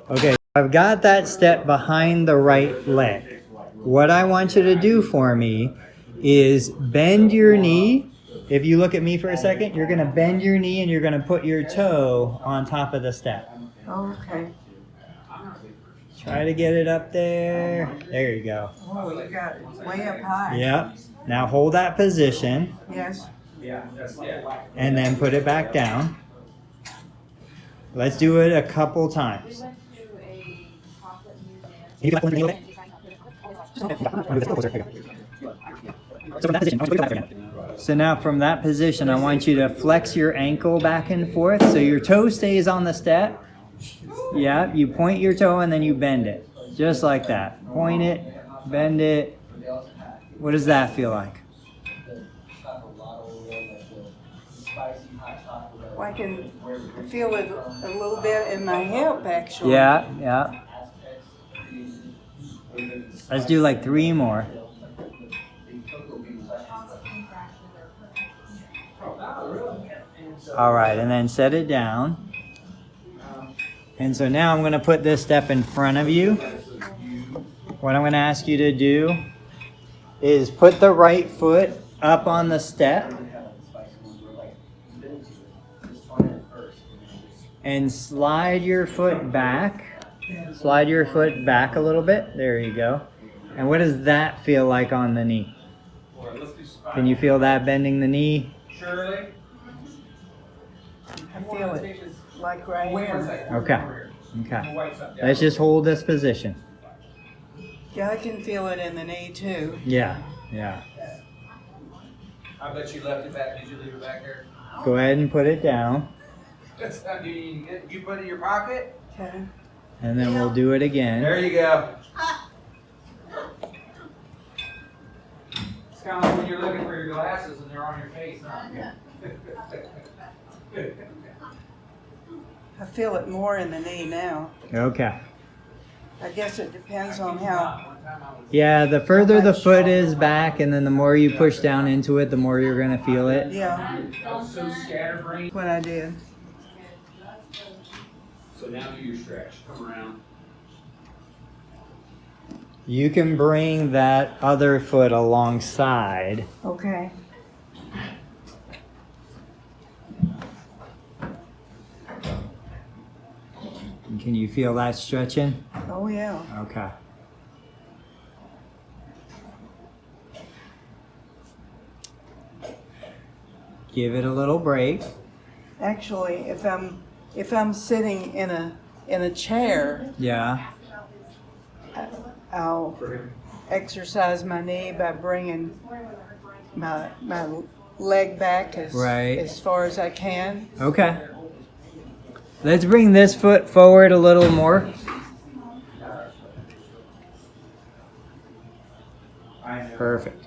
Okay, I've got that step behind the right leg. What I want you to do for me is bend your knee. If you look at me for a second, you're going to bend your knee and you're going to put your toe on top of the step. Okay. Try to get it up there. There you go. Oh, you got it way up high. Yep. Now hold that position. Yes. And then put it back down. Let's do it a couple times. So now from that position, I want you to flex your ankle back and forth so your toe stays on the step. Yeah, you point your toe and then you bend it. Just like that. Point it, bend it. What does that feel like? Well, I can feel it a little bit in my hip, actually. Yeah, yeah. Let's do like 3 more. All right, and then set it down. And so now I'm going to put this step in front of you. What I'm going to ask you to do is put the right foot up on the step and slide your foot back. Slide your foot back a little bit. There you go. And what does that feel like on the knee? Can you feel that bending the knee? Shirley? I feel it like right here. Okay. Okay. Let's just hold this position. Yeah, I can feel it in the knee too. Yeah. Yeah. I bet you left it back. Did you leave it back there? Go ahead and put it down. You put it in your pocket? Okay. And then we'll do it again. There you go. It's kind of like when you're looking for your glasses and they're on your face, huh? I feel it more in the knee now. Okay. I guess it depends on how. Yeah, the further the foot is back and then the more you push down into it, the more you're going to feel it. Yeah. So scatterbrained. What I did. So now do your stretch. Come around. You can bring that other foot alongside. Okay. Can you feel that stretching? Oh yeah. Okay. Give it a little break. Actually, if I'm sitting in a chair, Yeah. I'll exercise my knee by bringing my leg back as far as I can. Okay. Let's bring this foot forward a little more. Perfect.